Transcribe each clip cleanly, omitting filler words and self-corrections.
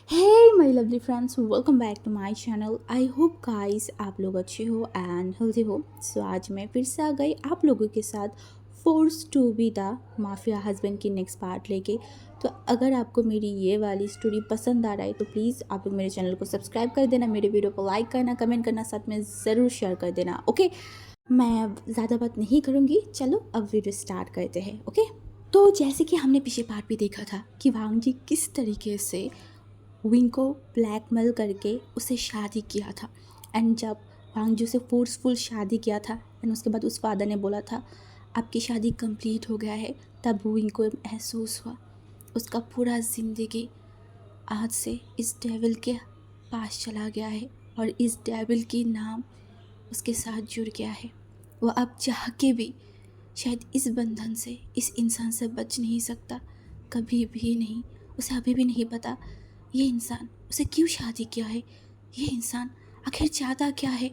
Hey my lovely friends, welcome back to my channel. I hope guys आप लोग अच्छे हो एंड हेल्दी हो। सो आज मैं फिर से आ गई आप लोगों के साथ force to be the mafia husband की नेक्स्ट पार्ट लेके। तो अगर आपको मेरी ये वाली स्टोरी पसंद आ रहा है तो प्लीज़ आप लोग मेरे चैनल को सब्सक्राइब कर देना, मेरे वीडियो को लाइक करना, कमेंट करना, साथ में ज़रूर शेयर कर देना। ओके, मैं अब ज़्यादा बात नहीं करूँगी, चलो अब वीडियो स्टार्ट करते हैं। ओके, तो जैसे कि हमने पिछले पार्ट भी देखा था कि वांग जी किस तरीके से विंग को ब्लैकमेल करके उसे शादी किया था। एंड जब वांगजू से फोर्सफुल शादी किया था एंड उसके बाद उस फादर ने बोला था आपकी शादी कंप्लीट हो गया है, तब विंग को महसूस हुआ उसका पूरा ज़िंदगी आज से इस डेविल के पास चला गया है और इस डेविल की नाम उसके साथ जुड़ गया है। वो अब चाह के भी शायद इस बंधन से, इस इंसान से बच नहीं सकता, कभी भी नहीं। उसे अभी भी नहीं पता ये इंसान उसे क्यों शादी किया है, ये इंसान आखिर चाहता क्या है,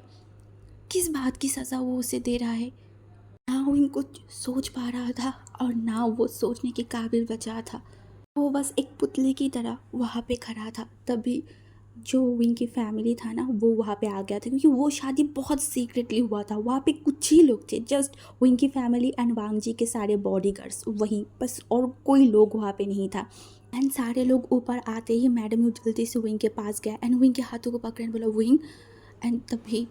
किस बात की सज़ा वो उसे दे रहा है। ना वो इनको सोच पा रहा था और ना वो सोचने के काबिल बचा था। वो बस एक पुतले की तरह वहाँ पे खड़ा था। तभी जो विंग की फैमिली था ना, वो वहाँ पे आ गया था क्योंकि वो शादी बहुत सीक्रेटली हुआ था। वहाँ पे कुछ ही लोग थे, जस्ट विंग की फैमिली एंड वांग जी के सारे बॉडीगार्ड्स, वही बस, और कोई लोग वहाँ पे नहीं था। एंड सारे लोग ऊपर आते ही मैडम यू जल्दी से विंग के पास गया एंड विंग के हाथों को पकड़े बोला विंग। एंड तभी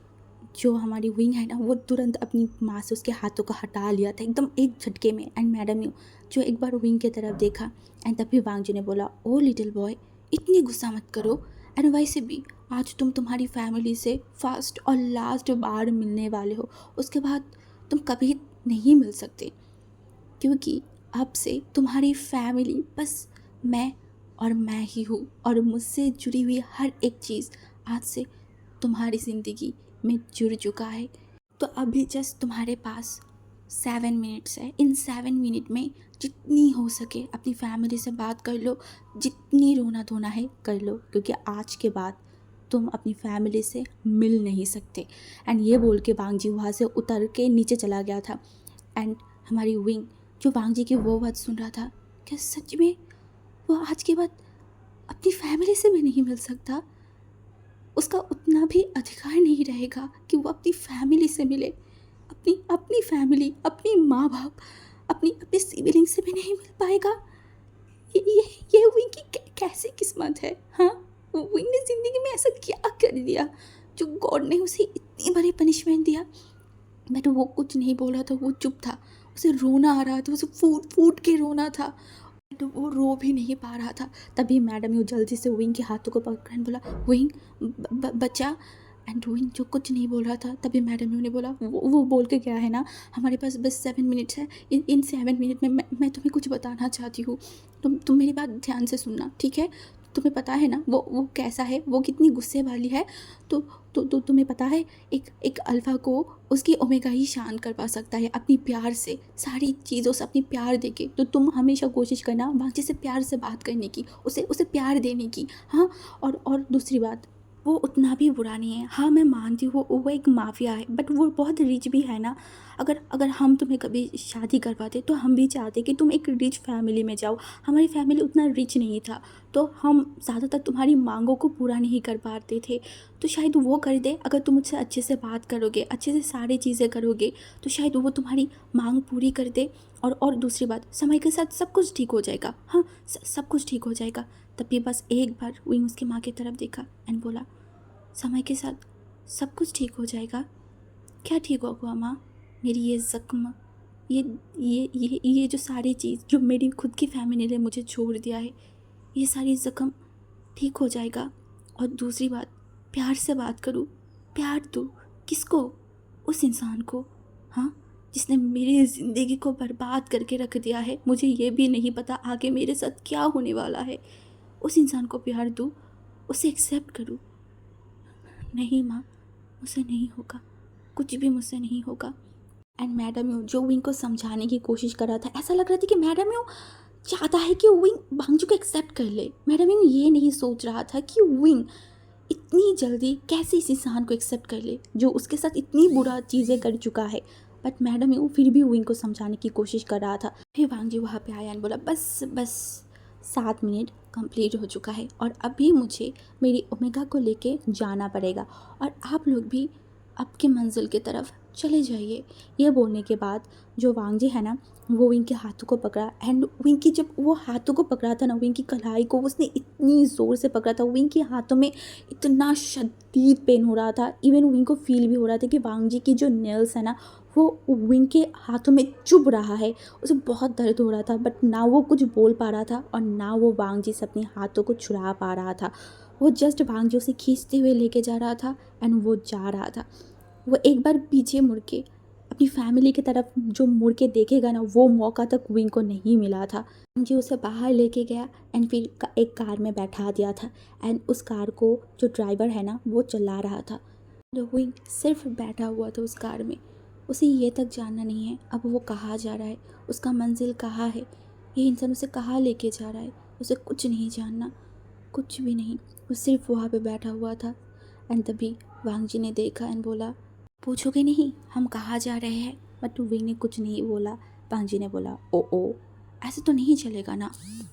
जो हमारी विंग है ना, वो तुरंत अपनी माँ से उसके हाथों को हटा लिया था एकदम एक झटके में। एंड मैडम यू जो एक बार विंग की तरफ देखा एंड तभी वांग जी ने बोला ओ लिटिल बॉय, इतनी गुस्सा मत करो। एंड वैसे भी आज तुम तुम्हारी फैमिली से फर्स्ट और लास्ट बार मिलने वाले हो, उसके बाद तुम कभी नहीं मिल सकते क्योंकि अब से तुम्हारी फैमिली बस मैं और मैं ही हूँ और मुझसे जुड़ी हुई हर एक चीज़ आज से तुम्हारी ज़िंदगी में जुड़ चुका है। तो अभी जस्ट तुम्हारे पास 7 मिनट्स है। इन 7 मिनट में जितनी हो सके अपनी फैमिली से बात कर लो, जितनी रोना धोना है कर लो, क्योंकि आज के बाद तुम अपनी फैमिली से मिल नहीं सकते। एंड ये बोल के वांग जी वहाँ से उतर के नीचे चला गया था। एंड हमारी विंग जो वांग जी की वो बात सुन रहा था, क्या सच में वो आज के बाद अपनी फैमिली से भी नहीं मिल सकता? उसका उतना भी अधिकार नहीं रहेगा कि वो अपनी फैमिली से मिले, अपनी अपनी फैमिली, अपनी माँ बाप, अपनी अपने सिबलिंग से भी नहीं मिल पाएगा। ये विंग की कैसी किस्मत है। हाँ, विंग ने ज़िंदगी में ऐसा क्या कर दिया जो गॉड ने उसे इतनी बड़ी पनिशमेंट दिया। बट वो कुछ नहीं बोल रहा था, वो चुप था। उसे रोना आ रहा था, उसे फूट फूट के रोना था, तो वो रो भी नहीं पा रहा था। तभी मैडम यू जल्दी से विंग के हाथों को पकड़ बोला विंग बच्चा। एंड विंग जो कुछ नहीं बोल रहा था, तभी मैडम यू ने बोला वो बोल के गया है ना, हमारे पास बस 7 मिनट्स है। इन 7 मिनट में मैं तुम्हें कुछ बताना चाहती हूँ। तुम मेरी बात ध्यान से सुनना, ठीक है? तुम्हें पता है ना वो कैसा है, वो कितनी गुस्से वाली है। तो तुम्हें पता है एक एक अल्फ़ा को उसकी ओमेगा ही शांत कर पा सकता है अपनी प्यार से, सारी चीज़ों से अपनी प्यार देके। तो तुम हमेशा कोशिश करना बाकी से प्यार से बात करने की, उसे उसे प्यार देने की। हाँ, और दूसरी बात, वो उतना भी बुरा नहीं है। हाँ, मैं मानती हूँ वो एक माफिया है, बट वो बहुत रिच भी है ना। अगर अगर हम तुम्हें कभी शादी करवाते तो हम भी चाहते कि तुम एक रिच फैमिली में जाओ। हमारी फैमिली उतना रिच नहीं था, तो हम ज़्यादातर तुम्हारी मांगों को पूरा नहीं कर पाते थे। तो शायद वो कर दे, अगर तुम मुझसे अच्छे से बात करोगे, अच्छे से सारी चीज़ें करोगे, तो शायद वो तुम्हारी मांग पूरी कर दे। और दूसरी बात, समय के साथ सब कुछ ठीक हो जाएगा। हाँ, सब कुछ ठीक हो जाएगा। तभी बस एक बार विंग उसकी माँ की तरफ देखा एंड बोला समय के साथ सब कुछ ठीक हो जाएगा। क्या ठीक होगा माँ? मेरी ये ज़ख्म, ये ये जो सारी चीज़ जो मेरी खुद की फैमिली ने मुझे छोड़ दिया है, ये सारी ज़ख्म ठीक हो जाएगा। और दूसरी बात, प्यार से बात करूँ, प्यार दूँ किसको? उस इंसान को, हाँ, जिसने मेरी ज़िंदगी को बर्बाद करके रख दिया है। मुझे ये भी नहीं पता आगे मेरे साथ क्या होने वाला है। उस इंसान को प्यार दूँ, उसे एक्सेप्ट करूँ। नहीं माँ, मुझसे नहीं होगा, कुछ भी मुझसे नहीं होगा। एंड मैडम यू जो विंग को समझाने की कोशिश कर रहा था, ऐसा लग रहा था कि मैडम यू चाहता है कि विंग भांगजू को एक्सेप्ट कर ले। मैडम यू ये नहीं सोच रहा था कि विंग इतनी जल्दी कैसे इस इंसान को एक्सेप्ट कर ले जो उसके साथ इतनी बुरा चीज़ें कर चुका है। बट मैडम यू फिर भी विंग को समझाने की कोशिश कर रहा था। फिर वांग जी वहाँ पे आया एंड बोला बस बस 7 मिनट, कंप्लीट हो चुका है और अभी मुझे मेरी ओमेगा को लेके जाना पड़ेगा और आप लोग भी आपकी मंजिल की तरफ चले जाइए। ये बोलने के बाद जो वांग जी है ना, वो विंग के हाथों को पकड़ा एंड विंग की जब वो हाथों को पकड़ा था ना, विंग की कलाई को उसने इतनी ज़ोर से पकड़ा था, विंग के हाथों में इतना शदीद पेन हो रहा था। इवन विंग को फील भी हो रहा था कि वांग जी की जो नेल्स है ना, वो विंग के हाथों में चुभ रहा है। उसे बहुत दर्द हो रहा था, बट ना वो कुछ बोल पा रहा था और ना वो वांग जी से अपने हाथों को छुड़ा पा रहा था। वो जस्ट वांग जी उसे खींचते हुए लेके जा रहा था एंड वो जा रहा था। वो एक बार पीछे मुड़ के अपनी फैमिली की तरफ जो मुड़ के देखेगा ना, वो मौका तक विंग को नहीं मिला था। जी उसे बाहर लेके गया एंड फिर एक कार में बैठा दिया था एंड उस कार को जो ड्राइवर है ना, वो चला रहा था। विंग सिर्फ बैठा हुआ था उस कार में। उसे ये तक जानना नहीं है अब वो कहाँ जा रहा है, उसका मंजिल कहाँ है, ये इंसान उसे कहाँ लेके जा रहा है। उसे कुछ नहीं जानना, कुछ भी नहीं। वो सिर्फ वहाँ पे बैठा हुआ था एंड तभी वांग जी ने देखा एंड बोला, पूछोगे नहीं हम कहाँ जा रहे हैं? बट विंग ने कुछ नहीं बोला। वांग जी ने बोला, ओ ऐसे तो नहीं चलेगा ना,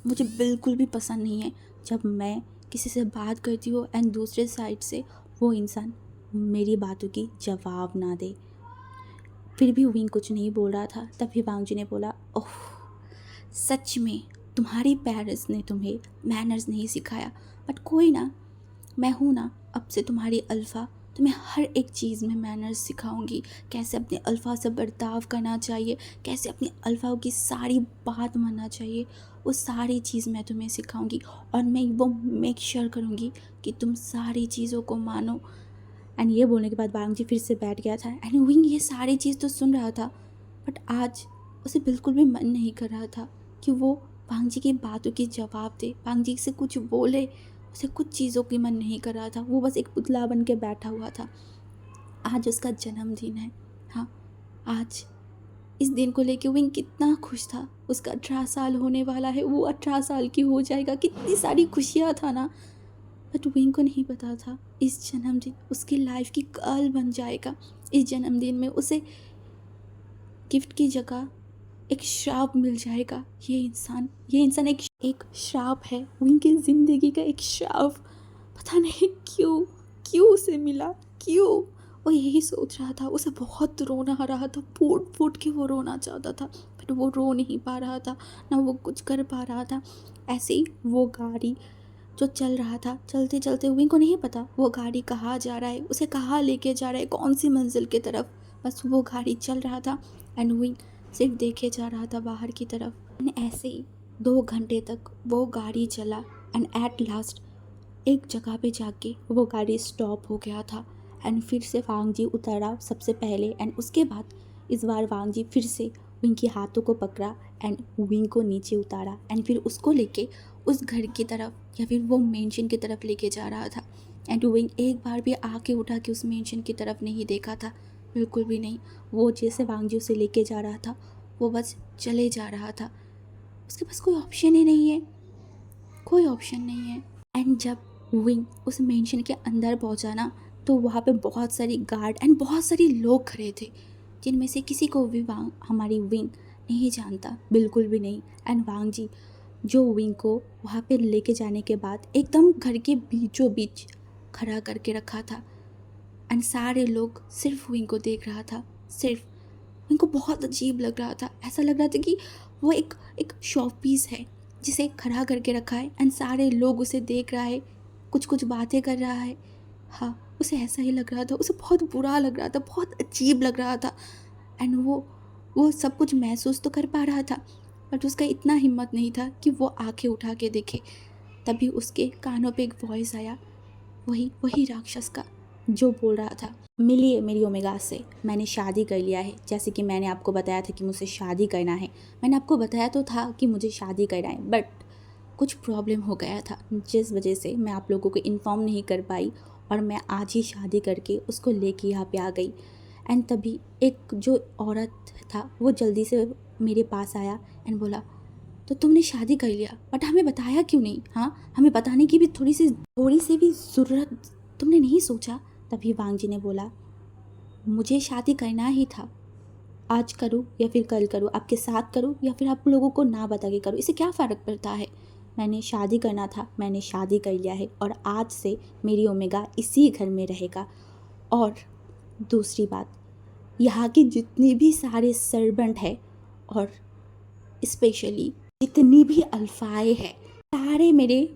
मुझे बिल्कुल भी पसंद नहीं है जब मैं किसी से बात करती हूँ एंड दूसरे साइड से वो इंसान मेरी बातों की जवाब ना दे। फिर भी विंग कुछ नहीं बोल रहा था। तभी वांग जी ने बोला, ओह सच में तुम्हारी पेरेंट्स ने तुम्हें मैनर्स नहीं सिखाया, बट कोई ना, मैं हूँ ना अब से तुम्हारी अल्फ़ा। तुम्हें हर एक चीज़ में मैनर्स सिखाऊंगी, कैसे अपने अल्फ़ा से बर्ताव करना चाहिए, कैसे अपने अल्फ़ा की सारी बात मानना चाहिए, वो सारी चीज़ मैं तुम्हें सिखाऊंगी और मैं वो मेक श्योर करूँगी कि तुम सारी चीज़ों को मानो। एंड ये बोलने के बाद वांग जी फिर से बैठ गया था एंड विंग ये सारी चीज़ तो सुन रहा था, बट आज उसे बिल्कुल भी मन नहीं कर रहा था कि वो वांग जी की बातों की जवाब दे, वांग जी से कुछ बोले। उसे कुछ चीज़ों की मन नहीं कर रहा था, वो बस एक पुतला बन के बैठा हुआ था। आज उसका जन्मदिन है। हाँ, आज इस दिन को लेके विंग कितना खुश था। उसका 18 साल होने वाला है, वो 18 साल की हो जाएगा, कितनी सारी खुशियाँ था ना। बट विंग को नहीं पता था इस जन्मदिन उसकी लाइफ की कर्ल बन जाएगा। इस जन्मदिन में उसे गिफ्ट की जगह एक श्राप मिल जाएगा। ये इंसान एक श्राप है, विंग की ज़िंदगी का एक श्राप। पता नहीं क्यों क्यों उसे मिला, क्यों। वो यही सोच रहा था, उसे बहुत रोना आ रहा था, फूट फूट के वो रोना चाहता था, बट वो रो नहीं पा रहा था, ना वो कुछ कर पा रहा था। ऐसे ही वो गाड़ी जो चल रहा था, चलते चलते विंग को नहीं पता वो गाड़ी कहाँ जा रहा है, उसे कहाँ लेके जा रहा है, कौन सी मंजिल की तरफ। बस वो गाड़ी चल रहा था एंड विंग सिर्फ देखे जा रहा था बाहर की तरफ। एंड ऐसे ही 2 घंटे तक वो गाड़ी चला एंड एट लास्ट एक जगह पे जाके वो गाड़ी स्टॉप हो गया था एंड फिर से वांग जी उतरा सबसे पहले एंड उसके बाद इस बार वांग जी फिर से विंग के हाथों को पकड़ा एंड विंग को नीचे उतारा एंड फिर उसको लेके उस घर की तरफ या फिर वो मेंशन की तरफ लेके जा रहा था। एंड विंग एक बार भी आके उठा के उस मेंशन की तरफ नहीं देखा था, बिल्कुल भी नहीं। वो जैसे वांग जी उसे लेके जा रहा था, वो बस चले जा रहा था। उसके पास कोई ऑप्शन ही नहीं है, कोई ऑप्शन नहीं है। एंड जब विंग उस मेंशन के अंदर पहुंचा ना, तो वहाँ पे बहुत सारी गार्ड एंड बहुत सारे लोग खड़े थे, जिनमें से किसी को भी हमारी विंग नहीं जानता, बिल्कुल भी नहीं। एंड वांग जी जो विंग को वहाँ पे लेके जाने के बाद एकदम घर के बीचों बीच खड़ा करके रखा था एंड सारे लोग सिर्फ विंग को देख रहा था। सिर्फ विंग को बहुत अजीब लग रहा था, ऐसा लग रहा था कि वो एक एक शॉप पीस है जिसे खड़ा करके रखा है एंड सारे लोग उसे देख रहा है, कुछ कुछ बातें कर रहा है। हाँ, उसे ऐसा ही लग रहा था, उसे बहुत बुरा लग रहा था, बहुत अजीब लग रहा था। एंड वो सब कुछ महसूस तो कर पा रहा था, बट उसका इतना हिम्मत नहीं था कि वो आंखें उठा के देखे। तभी उसके कानों पे एक वॉइस आया, वही वही राक्षस का, जो बोल रहा था, मिलिए मेरी ओमेगा से, मैंने शादी कर लिया है। जैसे कि मैंने आपको बताया था कि मुझे शादी करना है, मैंने आपको बताया तो था कि मुझे शादी करना है, बट कुछ प्रॉब्लम हो गया था जिस वजह से मैं आप लोगों को इन्फॉर्म नहीं कर पाई और मैं आज ही शादी करके उसको लेके यहाँ पे आ गई। एंड तभी एक जो औरत था वो जल्दी से मेरे पास आया एंड बोला, तो तुमने शादी कर लिया, बट हमें बताया क्यों नहीं? हाँ, हमें बताने की भी थोड़ी सी भी ज़रूरत तुमने नहीं सोचा? तभी वांग जी ने बोला, मुझे शादी करना ही था, आज करूँ या फिर कल करूँ, आपके साथ करूँ या फिर आप लोगों को ना बता के करूँ, इससे क्या फ़र्क पड़ता है? मैंने शादी करना था, मैंने शादी कर लिया है और आज से मेरी ओमेगा इसी घर में रहेगा। और दूसरी बात, यहाँ की जितनी भी सारे सर्वेंट है और स्पेशली जितनी भी अल्फाएँ हैं, सारे मेरे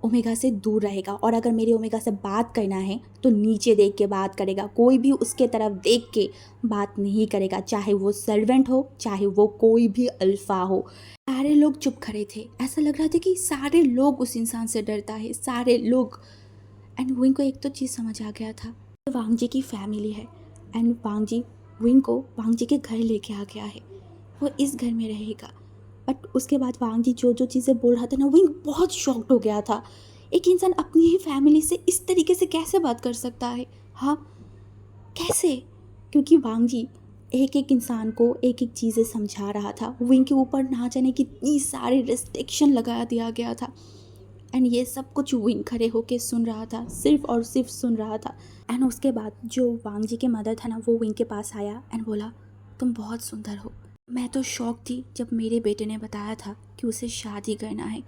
ओमेगा से दूर रहेगा। और अगर मेरे ओमेगा से बात करना है तो नीचे देख के बात करेगा, कोई भी उसके तरफ देख के बात नहीं करेगा, चाहे वो सर्वेंट हो, चाहे वो कोई भी अल्फा हो। सारे लोग चुप खड़े थे, ऐसा लग रहा था कि सारे लोग उस इंसान से डरता है, सारे लोग। एंड विंग को एक तो चीज़ समझ आ गया था, वांग जी की फैमिली है एंड वांग जी विंग को वांग जी के घर लेके आ गया है, वो इस घर में रहेगा। बट उसके बाद वांग जी जो जो चीज़ें बोल रहा था ना, विंग बहुत शॉक्ड हो गया था। एक इंसान अपनी ही फैमिली से इस तरीके से कैसे बात कर सकता है? हाँ, कैसे? क्योंकि वांग जी एक एक इंसान को एक एक चीज़ें समझा रहा था। विंग के ऊपर ना जाने कितनी सारी रिस्ट्रिक्शन लगा दिया गया था एंड ये सब कुछ विंग खड़े होके सुन रहा था, सिर्फ और सिर्फ सुन रहा था। एंड उसके बाद जो वांग जी के मदर था ना, वो विंग के पास आया एंड बोला, तुम बहुत सुंदर हो। मैं तो शौक थी जब मेरे बेटे ने बताया था कि उसे शादी करना है,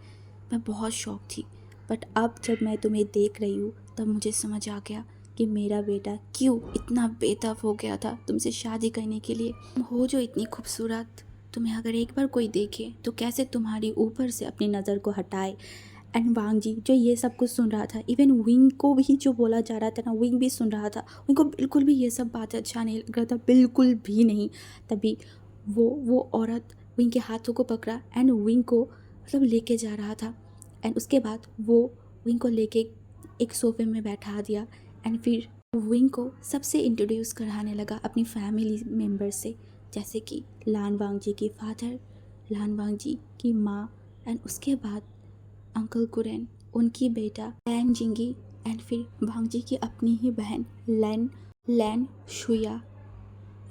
मैं बहुत शौक थी। बट अब जब मैं तुम्हें देख रही हूँ तब मुझे समझ आ गया कि मेरा बेटा क्यों इतना बेताब हो गया था तुमसे शादी करने के लिए। तुम हो जो इतनी खूबसूरत, तुम्हें अगर एक बार कोई देखे तो कैसे तुम्हारी ऊपर से अपनी नज़र को हटाए। एंड वांग जी जो ये सब कुछ सुन रहा था, इवन विंग को भी जो बोला जा रहा था ना, विंग भी सुन रहा था। विंग को बिल्कुल भी ये सब बात अच्छा नहीं लग रहा था, बिल्कुल भी नहीं। तभी वो औरत विंग के हाथों को पकड़ा एंड विंग को मतलब लेके जा रहा था। एंड उसके बाद वो विंग को लेके एक सोफे में बैठा दिया एंड फिर विंग को सबसे इंट्रोड्यूस कराने लगा अपनी फैमिली मेम्बर से, जैसे कि लान वांग जी की फादर, लान वांग जी की माँ एंड उसके बाद अंकल कुरेन, उनकी बेटा लैन जिंगी एंड फिर वांग जी की अपनी ही बहन लैन शुया।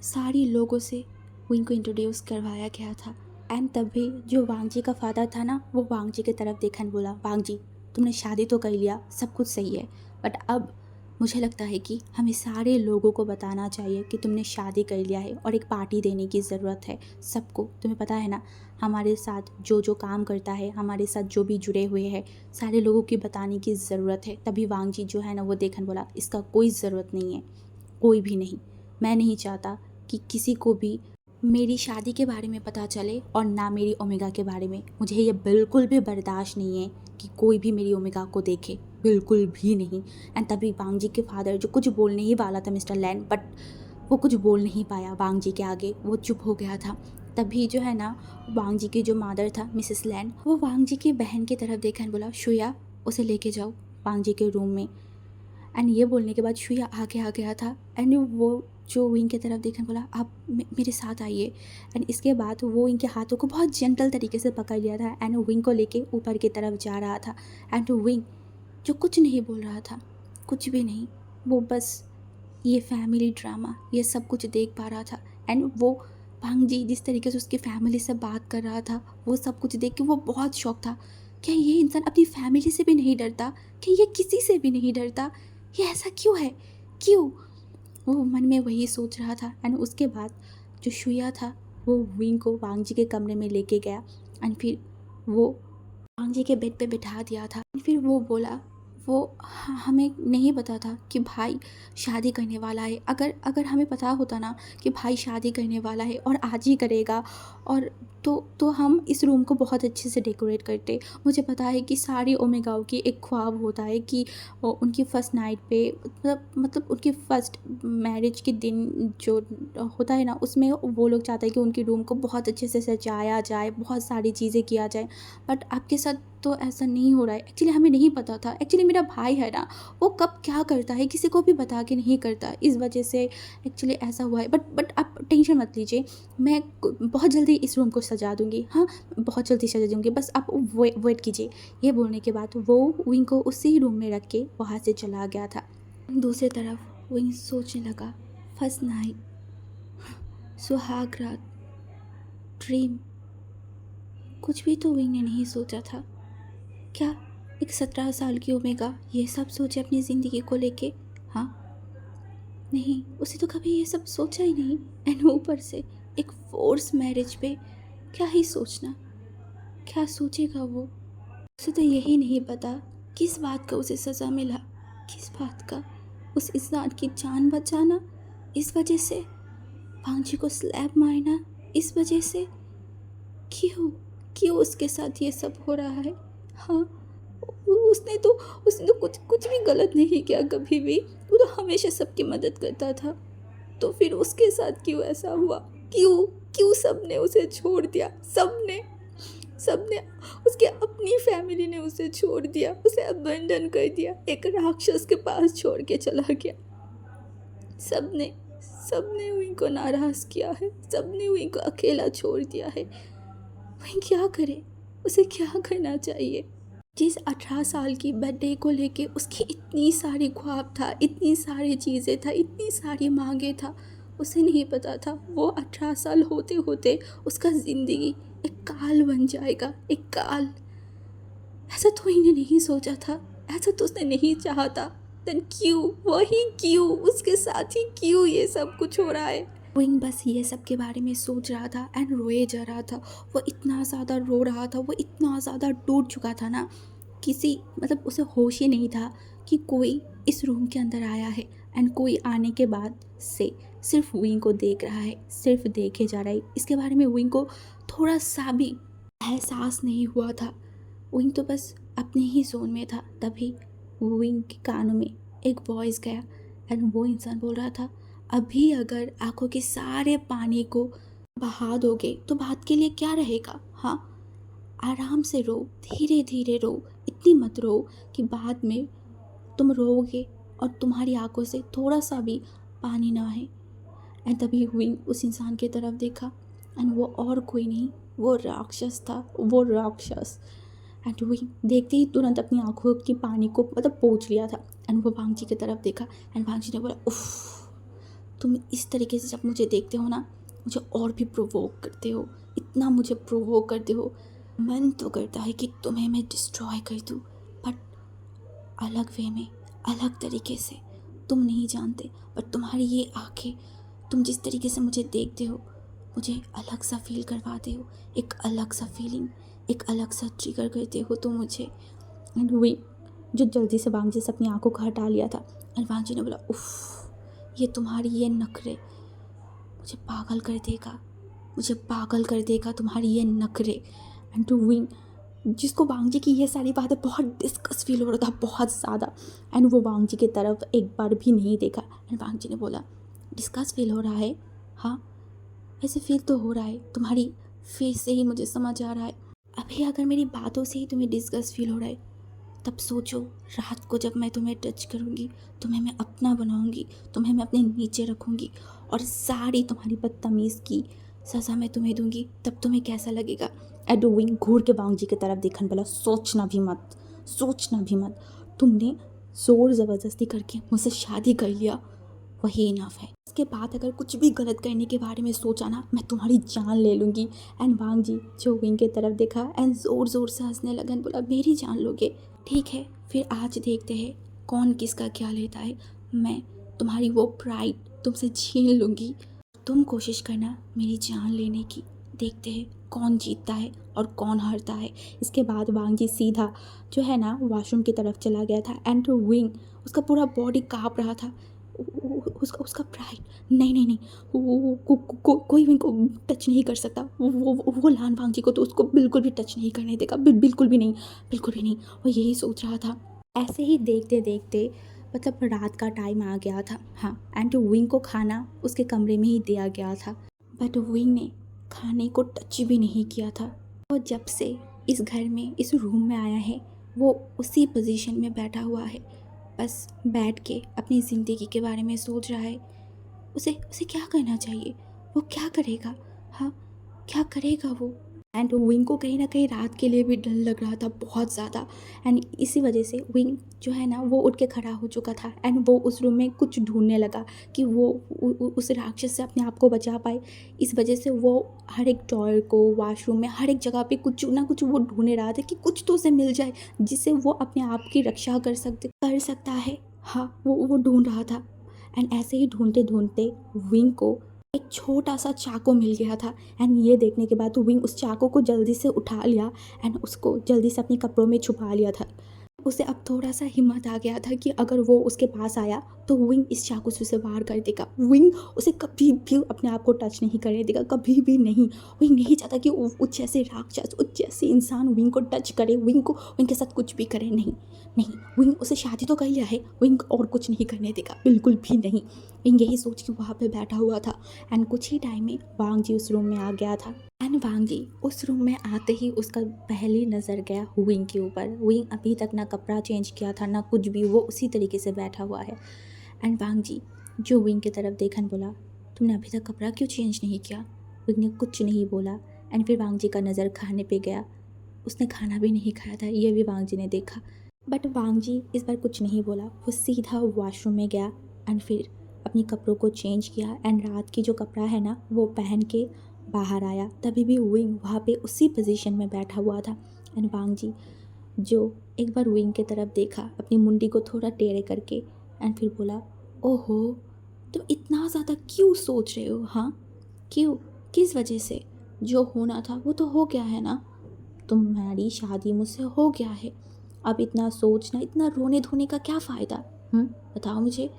सारी लोगों से विंग को इंट्रोड्यूस करवाया गया था। एंड तभी जो वांग जी का फादर था ना, वो वांग जी की तरफ देखा बोला, वांग जी तुमने शादी तो कर लिया, सब कुछ सही है, बट अब मुझे लगता है कि हमें सारे लोगों को बताना चाहिए कि तुमने शादी कर लिया है और एक पार्टी देने की ज़रूरत है सबको। तुम्हें पता है ना, हमारे साथ जो जो काम करता है, हमारे साथ जो भी जुड़े हुए हैं, सारे लोगों की बताने की ज़रूरत है। तभी वांग जी जो है ना, वो देखन बोला, इसका कोई ज़रूरत नहीं है, कोई भी नहीं। मैं नहीं चाहता कि किसी को भी मेरी शादी के बारे में पता चले और ना मेरी ओमेगा के बारे में। मुझे ये बिल्कुल भी बर्दाश्त नहीं है कि कोई भी मेरी ओमेगा को देखे, बिल्कुल भी नहीं। एंड तभी वांग जी के फादर जो कुछ बोलने ही वाला था मिस्टर लैन, बट वो कुछ बोल नहीं पाया वांग जी के आगे, वो चुप हो गया था। तभी जो है ना, वांग जी की जो मदर था मिसेस लैन, वो वांग जी की बहन की तरफ देखा बोला, शुया उसे लेके जाओ वांग जी के रूम में। एंड ये बोलने के बाद शुया आगे आ गया था एंड वो जो विंग की तरफ देखने बोला, आप मेरे साथ आइए। एंड इसके बाद वो इनके हाथों को बहुत जेंटल तरीके से पकड़ लिया था एंड विंग को लेके ऊपर की तरफ जा रहा था। एंड विंग जो कुछ नहीं बोल रहा था, कुछ भी नहीं, वो बस ये फैमिली ड्रामा ये सब कुछ देख पा रहा था। एंड वो भांग जी जिस तरीके से उसकी फैमिली से बात कर रहा था, वो सब कुछ देख के वो बहुत शौक था। क्या ये इंसान अपनी फैमिली से भी नहीं डरता? क्या ये किसी से भी नहीं डरता? ये ऐसा क्यों है, क्यों? वो मन में वही सोच रहा था। एंड उसके बाद जो शुया था वो विंग को वांग जी के कमरे में लेके गया एंड फिर वो वांग जी के बेड पे बिठा दिया था। फिर वो बोला, वो हमें नहीं पता था कि भाई शादी करने वाला है। अगर अगर हमें पता होता ना कि भाई शादी करने वाला है और आज ही करेगा, और तो हम इस रूम को बहुत अच्छे से डेकोरेट करते। मुझे पता है कि सारी ओमेगाओं की एक ख्वाब होता है कि उनकी फ़र्स्ट नाइट पे मतलब उनकी फ़र्स्ट मैरिज के दिन जो होता है ना, उसमें वो लोग चाहते हैं कि उनके रूम को बहुत अच्छे से सजाया जाए, बहुत सारी चीज़ें किया जाए। बट आपके साथ तो ऐसा नहीं हो रहा है। एक्चुअली हमें नहीं पता था। एक्चुअली मेरा भाई है ना, वो कब क्या करता है किसी को भी बता के नहीं करता, इस वजह से एक्चुअली ऐसा हुआ है। बट आप टेंशन मत लीजिए, मैं बहुत जल्दी इस रूम को सजा दूँगी। हाँ, बहुत जल्दी सजा दूँगी, बस आप वेट कीजिए। ये बोलने के बाद वो विंग को उसी रूम में रख के वहाँ से चला गया था। दूसरी तरफ विंग सोचने लगा, फर्स्ट नाइट, सुहाग रात, ड्रीम, कुछ भी तो विंग ने नहीं सोचा था। क्या एक 17 साल की ओमेगा ये सब सोचे अपनी ज़िंदगी को लेके? हाँ, नहीं, उसे तो कभी ये सब सोचा ही नहीं। एंड ऊपर से एक फोर्स मैरिज पे क्या ही सोचना, क्या सोचेगा वो? उसे तो यही नहीं पता किस बात का उसे सज़ा मिला, किस बात का। उस इंसान की जान बचाना इस वजह से, भांजी को स्लैब मारना इस वजह से। क्यों क्यों उसके साथ ये सब हो रहा है? हाँ, उसने तो कुछ कुछ भी गलत नहीं किया कभी भी। वो तो हमेशा सबकी मदद करता था। तो फिर उसके साथ क्यों ऐसा हुआ? क्यों क्यों सबने उसे छोड़ दिया? सबने सबने उसके अपनी फैमिली ने उसे छोड़ दिया, उसे अबंडन कर दिया, एक राक्षस के पास छोड़ के चला गया। सबने सबने उनको नाराज़ किया है, सबने उनको अकेला छोड़ दिया है। वही क्या करे? उसे क्या करना चाहिए? जिस 18 साल की बर्थडे को लेके उसकी इतनी सारी ख्वाब था, इतनी सारी चीज़ें था, इतनी सारी मांगे था, उसे नहीं पता था वो 18 साल होते होते उसका ज़िंदगी एक काल बन जाएगा, एक काल। ऐसा तो इन्हें नहीं सोचा था, ऐसा तो उसने नहीं चाहा था। देन क्यों, वही क्यों, उसके साथ ही क्यों ये सब कुछ हो रहा है? विंग बस ये सब के बारे में सोच रहा था एंड रोए जा रहा था। वो इतना ज़्यादा रो रहा था, वो इतना ज़्यादा टूट चुका था ना, किसी मतलब उसे होश ही नहीं था कि कोई इस रूम के अंदर आया है एंड कोई आने के बाद से सिर्फ विंग को देख रहा है, सिर्फ देखे जा रहा है। इसके बारे में विंग को थोड़ा सा भी एहसास नहीं हुआ था। विंग तो बस अपने ही जोन में था। तभी विंग के कानों में एक वॉइस गया एंड वो इंसान बोल रहा था, अभी अगर आंखों के सारे पानी को बहा दोगे तो बात के लिए क्या रहेगा? हाँ, आराम से रो, धीरे धीरे रो, इतनी मत रो कि बाद में तुम रोओगे और तुम्हारी आंखों से थोड़ा सा भी पानी ना आए। एंड तभी विंग उस इंसान की तरफ देखा एंड वो और कोई नहीं, वो राक्षस था, वो राक्षस। एंड विंग देखते ही तुरंत अपनी आंखों की पानी को मतलब पोंछ लिया था एंड वो भांजी की तरफ देखा एंड भांजी ने बोला, उफ, तुम इस तरीके से जब मुझे देखते हो ना, मुझे और भी प्रोवोक करते हो, इतना मुझे प्रोवोक करते हो, मन तो करता है कि तुम्हें मैं डिस्ट्रॉय कर दूँ, बट अलग वे में, अलग तरीके से। तुम नहीं जानते, बट तुम्हारी ये आंखें, तुम जिस तरीके से मुझे देखते हो, मुझे अलग सा फील करवाते हो, एक अलग सा फीलिंग, एक अलग सा ट्रिगर करते हो तो मुझे। एंड वे जो जल्दी से भांजी से अपनी आंखों को हटा लिया था एंड भांजी ने बोला, उफ़, ये तुम्हारी ये नखरे मुझे पागल कर देगा, मुझे पागल कर देगा तुम्हारी ये नखरे। एंड टू विंग, जिसको वांगजी की ये सारी बातें बहुत डिस्कस फील हो रहा था, बहुत ज़्यादा। एंड वो वांगजी की तरफ एक बार भी नहीं देखा एंड वांगजी ने बोला, डिस्कस फील हो रहा है? हाँ, ऐसे फील तो हो रहा है, तुम्हारी फेस से ही मुझे समझ आ रहा है। अभी अगर मेरी बातों से ही तुम्हें डिस्कस फील हो रहा है, तब सोचो रात को जब मैं तुम्हें टच करूँगी, तुम्हें मैं अपना बनाऊँगी, तुम्हें मैं अपने नीचे रखूँगी और सारी तुम्हारी बदतमीज़ की सज़ा मैं तुम्हें दूँगी, तब तुम्हें कैसा लगेगा? एडोविंग घूर के बांग जी की तरफ देखने बोला, सोचना भी मत, सोचना भी मत। तुमने ज़ोर ज़बरदस्ती करके मुझसे शादी कर लिया, वही इनफ है। इसके बाद अगर कुछ भी गलत करने के बारे में सोचा ना, मैं तुम्हारी जान ले लूँगी। एंड वांग जी जो विंग की तरफ देखा एंड ज़ोर ज़ोर से हंसने लगा, बोला, मेरी जान लोगे? ठीक है, फिर आज देखते हैं कौन किसका क्या लेता है। मैं तुम्हारी वो प्राइड तुमसे छीन लूँगी, तुम कोशिश करना मेरी जान लेने की। देखते हैं कौन जीतता है और कौन हारता है। इसके बाद वांग जी सीधा जो है ना वॉशरूम की तरफ चला गया था एंड विंग उसका पूरा बॉडी काँप रहा था। उसका प्राइड, नहीं नहीं नहीं, कोई विंग को टच नहीं कर सकता। वो लान वांग जी को तो उसको बिल्कुल भी टच नहीं करने देगा, बिल्कुल भी नहीं, बिल्कुल भी नहीं। वो यही सोच रहा था। ऐसे ही देखते देखते मतलब रात का टाइम आ गया था। हाँ, एंड विंग को खाना उसके कमरे में ही दिया गया था, बट विंग ने खाने को टच भी नहीं किया था। वो जब से इस घर में, इस रूम में आया है, वो उसी पोजीशन में बैठा हुआ है, बस बैठ के अपनी ज़िंदगी के बारे में सोच रहा है। उसे उसे क्या करना चाहिए? वो क्या करेगा? हाँ, क्या करेगा वो? एंड विंग को कहीं ना कहीं रात के लिए भी डर लग रहा था, बहुत ज़्यादा। एंड इसी वजह से विंग जो है ना वो उठ के खड़ा हो चुका था एंड वो उस रूम में कुछ ढूंढने लगा कि वो उस राक्षस से अपने आप को बचा पाए। इस वजह से वो हर एक ड्रॉअर को, वॉशरूम में, हर एक जगह पे कुछ ना कुछ वो ढूंढने रहा था कि कुछ तो उसे मिल जाए जिससे वो अपने आप की रक्षा कर सकता है। हाँ, वो ढूंढ रहा था। एंड ऐसे ही ढूंढते ढूंढते विंग को एक छोटा सा चाकू मिल गया था। एंड ये देखने के बाद विंग उस चाकू को जल्दी से उठा लिया एंड उसको जल्दी से अपने कपड़ों में छुपा लिया था। उसे अब थोड़ा सा हिम्मत आ गया था कि अगर वो उसके पास आया तो विंग इस चाकू से उसे वार कर देगा। विंग उसे कभी भी अपने आप को टच नहीं करने देगा, कभी भी नहीं। विंग नहीं चाहता कि उस जैसे राक्षस, उस जैसे इंसान विंग को टच करे, विंग के साथ कुछ भी करे। नहीं नहीं, विंग उसे शादी तो कर लिया है, विंग और कुछ नहीं करने देगा, बिल्कुल भी नहीं। विंग यही सोच के वहाँ पे बैठा हुआ था एंड कुछ ही टाइम में वांग जी उस रूम में आ गया था। एंड वांग जी उस रूम में आते ही उसका पहली नज़र गया विंग के ऊपर। विंग अभी तक ना कपड़ा चेंज किया था ना कुछ भी, वो उसी तरीके से बैठा हुआ है। एंड वांग जी जो विंग की तरफ देखन बोला, तुमने अभी तक कपड़ा क्यों चेंज नहीं किया? विंग ने कुछ नहीं बोला। एंड फिर वांग जी का नज़र खाने पे गया। उसने खाना भी नहीं खाया था, ये भी वांग जी ने देखा। बट वांग जी इस बार कुछ नहीं बोला, वो सीधा वॉशरूम में गया एंड फिर अपनी कपड़ों को चेंज किया एंड रात की जो कपड़ा है ना वो पहन के बाहर आया। तभी भी विंग वहाँ पे उसी पोजीशन में बैठा हुआ था। एंड वांग जी जो एक बार विंग की तरफ देखा अपनी मुंडी को थोड़ा टेढ़े करके एंड फिर बोला, ओहो तुम इतना ज़्यादा क्यों सोच रहे हो? हाँ क्यों, किस वजह से? जो होना था वो तो हो गया है ना, तुम्हारी शादी मुझसे हो गया है, अब इतना सोचना, इतना रोने धोने का क्या फ़ायदा? बताओ मुझे।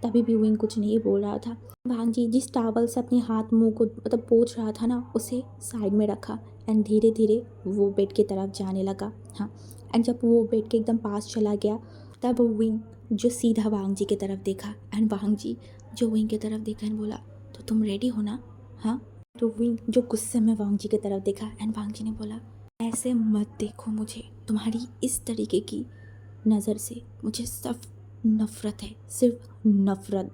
तभी भी विंग कुछ नहीं बोल रहा था। वांग जी जिस टावल से अपने हाथ मुंह को पोंछ रहा था ना उसे साइड में रखा एंड धीरे धीरे वो बेड की तरफ जाने लगा। हाँ, एंड जब वो बेड के एकदम पास चला गया तब विंग जो सीधा वांग जी की तरफ देखा एंड वांग जी जो विंग की तरफ देखा एंड बोला, तो तुम रेडी हो ना? हाँ। तो विंग जो गुस्से में वांग जी की तरफ देखा एंड वांग जी ने बोला, ऐसे मत देखो मुझे, तुम्हारी इस तरीके की नज़र से मुझे सिर्फ नफ़रत है, सिर्फ नफ़रत।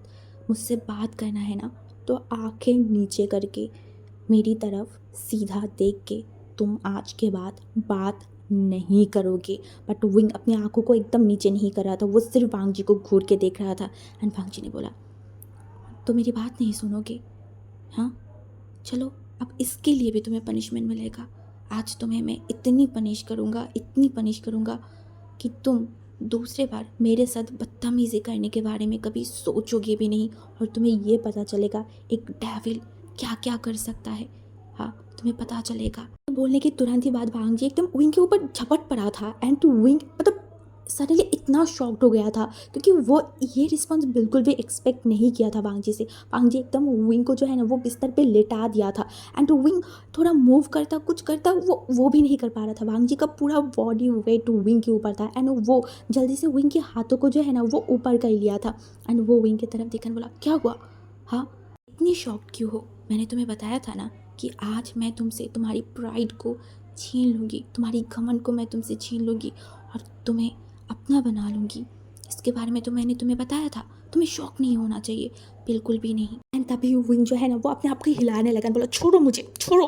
मुझसे बात करना है ना तो आंखें नीचे करके मेरी तरफ सीधा देख के तुम आज के बाद बात नहीं करोगे। बट विंग अपनी आंखों को एकदम नीचे नहीं कर रहा था, वो सिर्फ वांग जी को घूर के देख रहा था। एंड वांग जी ने बोला, तो मेरी बात नहीं सुनोगे? हाँ चलो, अब इसके लिए भी तुम्हें पनिशमेंट मिलेगा। आज तुम्हें मैं इतनी पनिश करूँगा, इतनी पनिश करूँगा कि तुम दूसरे बार मेरे साथ बदतमीज़ी करने के बारे में कभी सोचोगे भी नहीं और तुम्हें ये पता चलेगा एक डेविल क्या क्या कर सकता है। हाँ, तुम्हें पता चलेगा। बोलने के तुरंत ही बाद वांग जी एकदम विंग के ऊपर झपट पड़ा था एंड टू विंग सडनली इतना शॉक्ड हो गया था क्योंकि वो ये रिस्पॉन्स बिल्कुल भी एक्सपेक्ट नहीं किया था वांग जी से। वांग जी एकदम विंग को जो है ना वो बिस्तर पे लेटा दिया था एंड विंग थोड़ा मूव करता, कुछ करता, वो भी नहीं कर पा रहा था। वांग जी का पूरा बॉडी वेट विंग के ऊपर था एंड वो जल्दी से विंग के हाथों को जो है ना वो ऊपर कर लिया था एंड वो विंग की तरफ देखकर बोला, क्या हुआ? हाँ, इतनी शॉक्ड क्यों हो? मैंने तुम्हें बताया था ना कि आज मैं तुमसे तुम्हारी प्राइड को छीन लूँगी, तुम्हारी घमंड को मैं तुमसे छीन लूँगी और तुम्हें अपना बना लूँगी। इसके बारे में तो मैंने तुम्हें बताया था, तुम्हें शौक नहीं होना चाहिए, बिल्कुल भी नहीं। एंड तभी विंग जो है ना वो अपने आप को हिलाने लगा, बोला, छोड़ो मुझे, छोड़ो,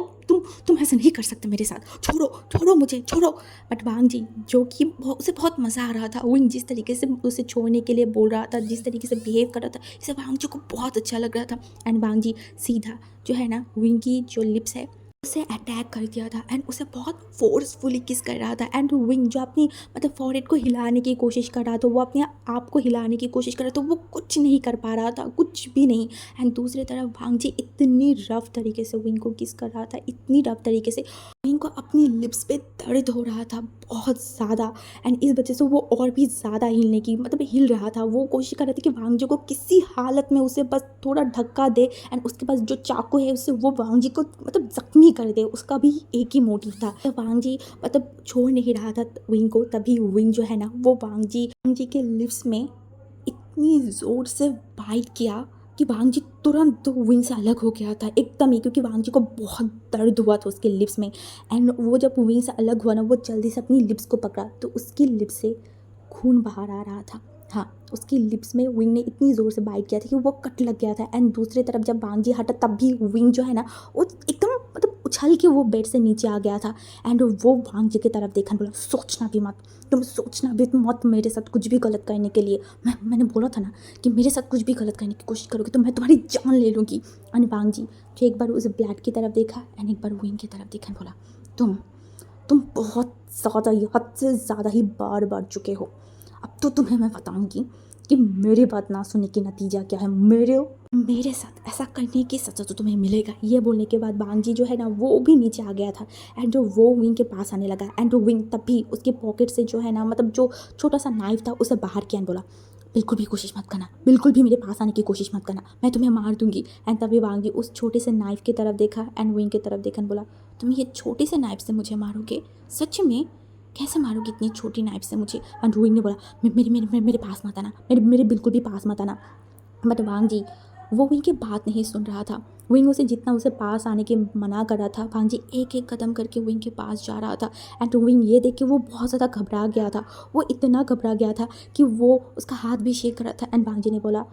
तुम ऐसा नहीं कर सकते मेरे साथ, छोड़ो छोड़ो मुझे, छोड़ो। बट वांग जी जो कि उसे बहुत मज़ा आ रहा था, विंग जिस तरीके से उसे छोड़ने के लिए बोल रहा था, जिस तरीके से बिहेव कर रहा था, इसे वांग जी को बहुत अच्छा लग रहा था। एंड वांग जी सीधा जो है ना विंग की जो लिप्स है उसे अटैक कर दिया था एंड उसे बहुत फोर्सफुली किस कर रहा था। एंड विंग जो अपनी फॉरहेड को हिलाने की कोशिश कर रहा था, वो अपने आप को हिलाने की कोशिश कर रहा था, वो कुछ नहीं कर पा रहा था, कुछ भी नहीं। एंड दूसरी तरफ वांग जी इतनी रफ तरीके से विंग को किस कर रहा था, इतनी रफ तरीके से विंग को अपनी लिप्स पे दर्द हो रहा था बहुत ज़्यादा। एंड इस वजह से वो और भी ज़्यादा हिलने की हिल रहा था। वो कोशिश कर रहा था कि वांग जी को किसी हालत में उसे बस थोड़ा धक्का दे एंड उसके पास जो चाकू है उससे वो वांग जी को जख्मी कर दे। उसका भी एक ही मोटिव था। तो वांग जी छोड़ नहीं रहा था विंग को। तभी विंग जो है ना वो वांग जी के लिप्स में इतनी ज़ोर से बाइट किया कि वांग जी तुरंत विंग से अलग हो गया था एकदम ही, क्योंकि वांग जी को बहुत दर्द हुआ था उसके लिप्स में। एंड वो जब विंग से अलग हुआ ना वो जल्दी से अपनी लिप्स को पकड़ा तो उसकी लिप्स से खून बाहर आ रहा था। हाँ, उसकी लिप्स में विंग ने इतनी ज़ोर से बाइट किया था कि वो कट लग गया था। एंड दूसरी तरफ जब वांग जी हटा तब भी विंग जो है ना वो एकदम उछल के वो बेड से नीचे आ गया था। एंड वो वांग जी की तरफ देखा, बोला, सोचना भी मत, तुम सोचना भी मत मेरे साथ कुछ भी गलत करने के लिए। मैंने बोला था ना कि मेरे साथ कुछ भी गलत करने की कोशिश करोगे तो मैं तुम्हारी जान ले लूँगी। एंड वांग जी जो एक बार उस ब्लैड की तरफ देखा एंड एक बार विंग की तरफ देखा, बोला, तुम बहुत ज़्यादा ही, हद से ज़्यादा ही बार बार चुके हो, अब तो तुम्हें मैं बताऊंगी कि मेरी बात ना सुनने की नतीजा क्या है। मेरे साथ ऐसा करने की सज़ा तो तुम्हें मिलेगा। ये बोलने के बाद बांगजी जो है ना वो भी नीचे आ गया था एंड वो विंग के पास आने लगा एंड विंग तभी उसके पॉकेट से जो है ना मतलब जो छोटा सा नाइफ था उसे बाहर किया एंड बोला बिल्कुल भी कोशिश मत करना, बिल्कुल भी मेरे पास आने की कोशिश मत करना, मैं तुम्हें मार दूंगी। एंड तभी बांगजी उस छोटे से नाइफ की तरफ देखा एंड विंग की तरफ देखा एंड बोला तुम ये छोटे से नाइफ से मुझे मारोगे? सच में? कैसे मारोगे इतनी छोटी नाइफ से मुझे? एंड विंग ने बोला मेरे पास मत आना, मेरे बिल्कुल भी पास मत आना। बट वांग जी वो विंग की बात नहीं सुन रहा था। विंग उसे जितना उसे पास आने के मना कर रहा था, वांग जी एक एक कदम करके विंग के पास जा रहा था एंड विंग ये देख के वो बहुत ज़्यादा घबरा गया था। वो इतना घबरा गया था कि वो उसका हाथ भी शेक कर रहा था एंड वांग जी ने बोला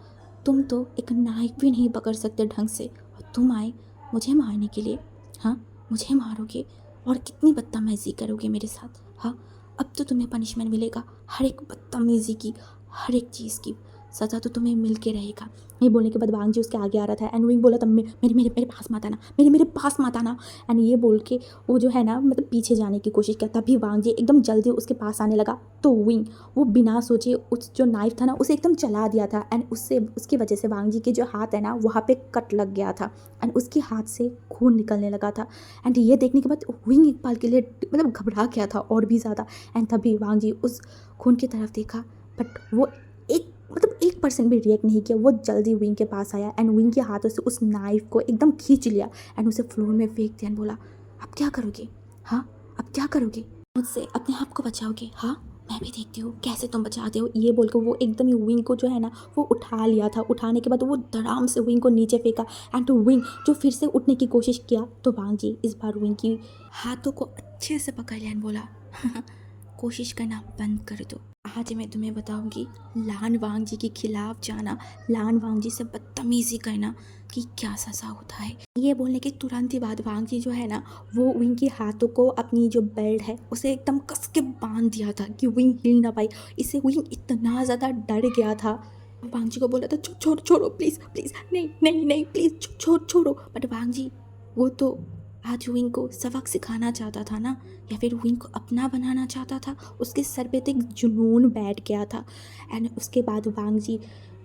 तुम तो एक नाइफ भी नहीं पकड़ सकते ढंग से और तुम आए मुझे मारने के लिए? हाँ, मुझे मारोगे और कितनी बदतमीज़ी करोगे मेरे साथ? हाँ, अब तो तुम्हें पनिशमेंट मिलेगा, हर एक बदतमीज़ी की, हर एक चीज़ की सज़ा तो तुम्हें मिल के रहेगा। ये बोलने के बाद वांग जी उसके आगे आ रहा था एंड विंग बोला तब मेरे पास मत आना, मेरे पास मत आना। एंड ये बोल के वो जो है ना मतलब पीछे जाने की कोशिश किया, तभी वांग जी एकदम जल्दी उसके पास आने लगा तो विंग वो बिना सोचे उस जो नाइफ था ना उसे एकदम चला दिया था एंड उससे उसकी वजह से वांग जी के जो हाथ है ना वहाँ पे कट लग गया था एंड उसके हाथ से खून निकलने लगा था। एंड ये देखने के बाद विंग एक पल के लिए मतलब घबरा गया था और भी ज़्यादा एंड तभी वांग जी उस खून की तरफ देखा बट वो एक मतलब 1% भी रिएक्ट नहीं किया। वो जल्दी विंग के पास आया एंड विंग के हाथों से उस नाइफ को एकदम खींच लिया एंड उसे फ्लोर में फेंक दिया एंड बोला अब क्या करोगे? हाँ, अब क्या करोगे? मुझसे अपने आप को बचाओगे? हाँ, मैं भी देखती हूँ कैसे तुम बचाते हो। ये बोलकर वो एकदम ही विंग को जो है ना वो उठा लिया था। उठाने के बाद वो धड़ाम से विंग को नीचे फेंका एंड विंग जो फिर से उठने की कोशिश किया तो वांग जी इस बार विंग की हाथों को अच्छे से पकड़ लिया एंड बोला कोशिश करना बंद कर दो। आज मैं तुम्हें बताऊंगी लान वांग जी के खिलाफ जाना, लान वांग जी से बदतमीजी करना कि क्या सज़ा होता है। ये बोलने के तुरंत ही बाद वांग जी जो है ना वो विंग के हाथों को अपनी जो बेल्ट है उसे एकदम कस के बांध दिया था कि विंग हिल ना पाई। इससे विंग इतना ज़्यादा डर गया था। वांग जी को बोला था छोड़ो प्लीज़ प्लीज़, नहीं नहीं नहीं प्लीज़ छोड़ो। बट वांग जी वो तो आज विंग को सबक सिखाना चाहता था ना, या फिर विंग को अपना बनाना चाहता था। उसके सर पे तो एक जुनून बैठ गया था एंड उसके बाद वांग जी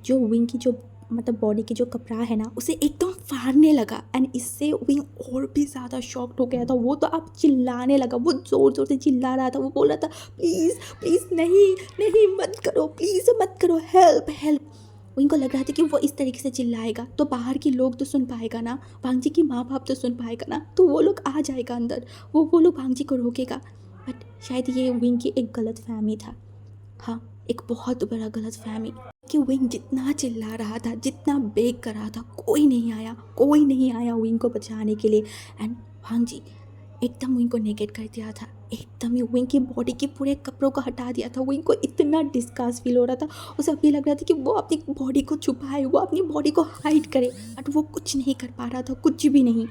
जो विंग की जो मतलब बॉडी की जो कपड़ा है ना उसे एकदम फाड़ने लगा एंड इससे विंग और भी ज़्यादा शॉक्ड हो गया था। वो तो अब चिल्लाने लगा, वो ज़ोर ज़ोर से चिल्ला रहा था। वो बोल रहा था प्लीज़ प्लीज़ नहीं नहीं मत करो, प्लीज़ मत करो, हेल्प हेल्प। उनको लग रहा था कि वो इस तरीके से चिल्लाएगा तो बाहर के लोग तो सुन पाएगा ना, वांग जी की माँ बाप तो सुन पाएगा ना, तो वो लोग आ जाएगा अंदर, वो लोग वांग जी को रोकेगा। बट शायद ये विंग की एक गलत फहमी था। हाँ, एक बहुत बड़ा गलत फहमी कि विंग जितना चिल्ला रहा था, जितना बेग कर रहा था, कोई नहीं आया विंग को बचाने के लिए। एंड वांग जी एकदम विंग को नेगेट कर दिया था, एकदम ही विंग की बॉडी के पूरे कपड़ों को हटा दिया था। विंग को इतना डिस्कास्ट फील हो रहा था, उसे अभी लग रहा था कि वो अपनी बॉडी को छुपाए, वो अपनी बॉडी को हाइड करे, बट वो कुछ नहीं कर पा रहा था, कुछ भी नहीं।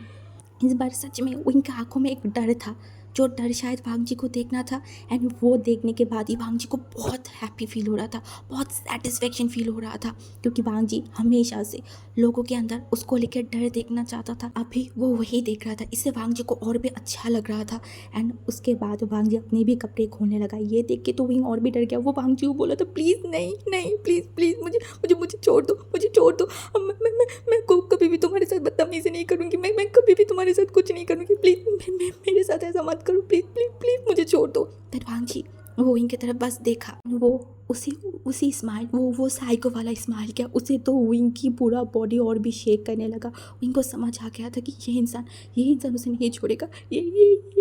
इस बार सच में विंग की आंखों में एक डर था, जो डर शायद वांग जी को देखना था एंड वो देखने के बाद ही वांग जी को बहुत हैप्पी फील हो रहा था, बहुत सेटिस्फेक्शन फील हो रहा था, क्योंकि वांग जी हमेशा से लोगों के अंदर उसको लेकर डर देखना चाहता था। अभी वो वही देख रहा था, इससे वांग जी को और भी अच्छा लग रहा था। एंड उसके बाद वांग जी अपने भी कपड़े खोलने लगा। ये देख के तो विंग और भी डर गया। वो वांग जी को बोला था प्लीज़ नहीं नहीं प्लीज़ प्लीज़ मुझे छोड़ दो, मुझे छोड़ दो। मैं कभी भी तुम्हारे साथ बदतमीजी नहीं करूँगी, मैं कभी भी तुम्हारे साथ कुछ नहीं करूँगी, प्लीज़ मेरे साथ ऐसा मत करो, प्लीज़ प्लीज़ प्लीज़ मुझे छोड़ दो। फिर वांग जी वो विंग की तरफ बस देखा, वो उसी स्माइल, वो साइको वाला स्माइल किया। उसे तो विंग की पूरा बॉडी और भी शेक करने लगा। विंग को समझ आ गया था कि ये इंसान उसे नहीं छोड़ेगा, ये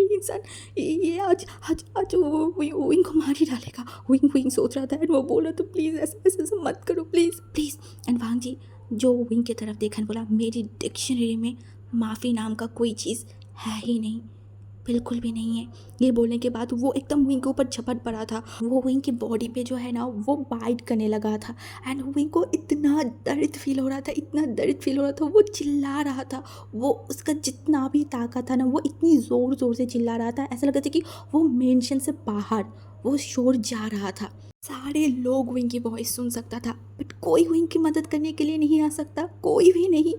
इंसान ये आज वो विंग को मार ही डालेगा। विंग सोच रहा था एंड वो बोला तो प्लीज़ ऐसा मत करो, प्लीज़ प्लीज़। एंड वांग जी जो विंग की तरफ देखा बोला मेरी डिक्शनरी में माफ़ी नाम का कोई चीज़ है ही नहीं, बिल्कुल भी नहीं है। ये बोलने के बाद वो एकदम विंग के ऊपर झपट पड़ा था। वो विंग की बॉडी पे जो है ना वो बाइट करने लगा था एंड विंग को इतना दर्द फील हो रहा था, वो चिल्ला रहा था। वो उसका जितना भी ताकत था ना वो इतनी ज़ोर ज़ोर से चिल्ला रहा था, ऐसा लग रहा था कि वो मेंशन से बाहर वो शोर जा रहा था। सारे लोग विंग की वॉइस सुन सकता था, बट कोई विंग की मदद करने के लिए नहीं आ सकता, कोई भी नहीं।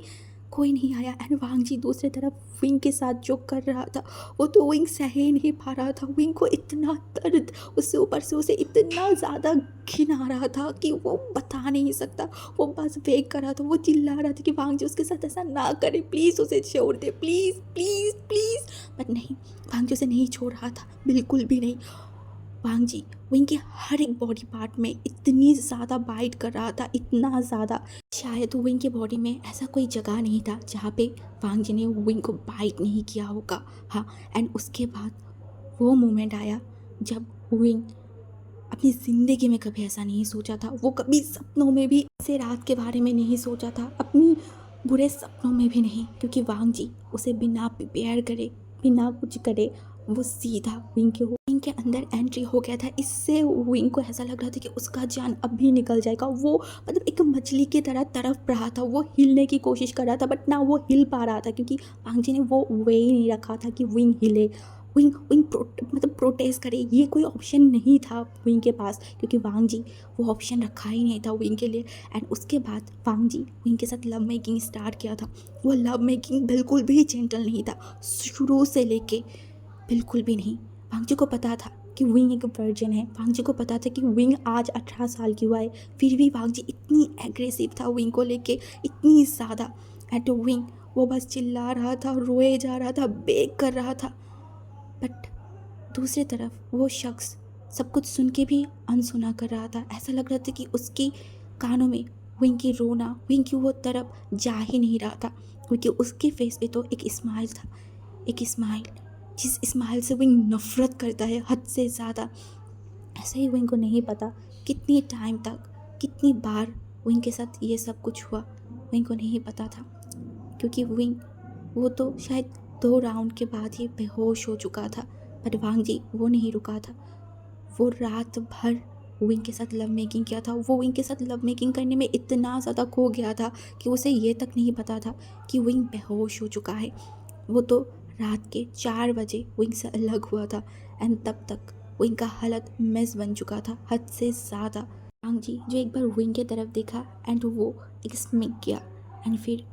कोई नहीं आया। एंड वांग जी दूसरी तरफ विंग के साथ जो कर रहा था वो तो विंग सह ही नहीं पा रहा था। विंग को इतना दर्द, उससे ऊपर से उसे इतना ज़्यादा घिन आ रहा था कि वो बता नहीं सकता। वो बस वेट कर रहा था, वो चिल्ला रहा था कि वांग जी उसके साथ ऐसा ना करे, प्लीज़ उसे छोड़ दे, प्लीज़ प्लीज़ प्लीज़। बट नहीं, वांग जी उसे नहीं छोड़ रहा था, बिल्कुल भी नहीं। वांग जी विंग के हर एक बॉडी पार्ट में इतनी ज़्यादा बाइट कर रहा था, इतना ज़्यादा, शायद विंग के बॉडी में ऐसा कोई जगह नहीं था जहाँ पे वांग जी ने विंग को बाइट नहीं किया होगा। हाँ, एंड उसके बाद वो मोमेंट आया जब विंग अपनी ज़िंदगी में कभी ऐसा नहीं सोचा था, वो कभी सपनों में भी ऐसे रात के बारे में नहीं सोचा था, अपनी बुरे सपनों में भी नहीं, क्योंकि वांग जी उसे बिना प्रिपेयर करे, बिना कुछ करे, वो सीधा विंग के अंदर एंट्री हो गया था। इससे विंग को ऐसा लग रहा था कि उसका जान अभी निकल जाएगा। वो मतलब एक मछली की तरह तड़प रहा था, वो हिलने की कोशिश कर रहा था बट ना वो हिल पा रहा था, क्योंकि वांग जी ने वो वे ही नहीं रखा था कि विंग हिले, मतलब प्रोटेस्ट करे। ये कोई ऑप्शन नहीं था विंग के पास, क्योंकि वांग जी वो ऑप्शन रखा ही नहीं था विंग के लिए। एंड उसके बाद वांग जी विंग के साथ लव मेकिंग स्टार्ट किया था। वो लव मेकिंग बिल्कुल भी जेंटल नहीं था, शुरू से लेके बिल्कुल भी नहीं। वांग जी को पता था कि विंग एक वर्जिन है, वांग जी को पता था कि विंग आज 18 साल की हुआ है, फिर भी वांग जी इतनी एग्रेसिव था विंग को लेके, इतनी ज़्यादा। एंड विंग वो बस चिल्ला रहा था, रोए जा रहा था, बेग कर रहा था। बट दूसरी तरफ वो शख्स सब कुछ सुन के भी अनसुना कर रहा था। ऐसा लग रहा था कि उसकी कानों में विंग की रोना, विंग की वो तरफ जा ही नहीं रहा था, क्योंकि उसके फेस पे तो एक स्माइल था, एक स्माइल जिस स्माइल से विंग नफ़रत करता है हद से ज़्यादा। ऐसे ही विंग को नहीं पता कितनी टाइम तक, कितनी बार विंग के साथ ये सब कुछ हुआ, विंग को नहीं पता था, क्योंकि विंग वो तो शायद 2 राउंड के बाद ही बेहोश हो चुका था। बट वांग जी वो नहीं रुका था, वो रात भर विंग के साथ लव मेकिंग किया था। वो विंग के साथ लव मेकिंग करने में इतना ज़्यादा खो गया था कि उसे ये तक नहीं पता था कि विंग बेहोश हो चुका है। वो तो रात के 4 बजे विंग से अलग हुआ था। एंड तब तक विंग का हालत मेस बन चुका था हद से ज़्यादा। वांग जी जो एक बार विंग की तरफ देखा एंड वो एक स्मिक किया, एंड फिर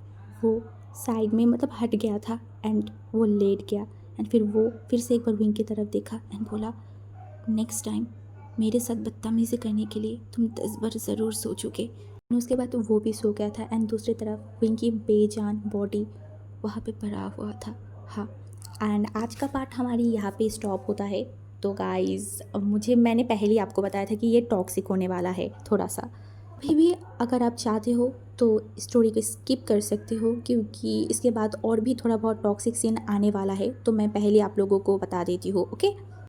वो साइड में मतलब हट गया था एंड वो लेट गया। एंड फिर वो फिर से एक बार विंग की तरफ देखा एंड बोला, नेक्स्ट टाइम मेरे साथ बदतमीज़ी करने के लिए तुम 10 बार ज़रूर सोचोगे। उसके बाद तो वो भी सो गया था एंड दूसरी तरफ विंग की बेजान बॉडी वहाँ पे पड़ा हुआ था। हाँ, एंड आज का पार्ट हमारी यहाँ पे स्टॉप होता है। तो गाइज़ मैंने पहले ही आपको बताया था कि ये टॉक्सिक होने वाला है थोड़ा सा। अभी भी अगर आप चाहते हो तो स्टोरी को स्किप कर सकते हो, क्योंकि इसके बाद और भी थोड़ा बहुत टॉक्सिक सीन आने वाला है, तो मैं पहले आप लोगों को बता देती हूँ। ओके।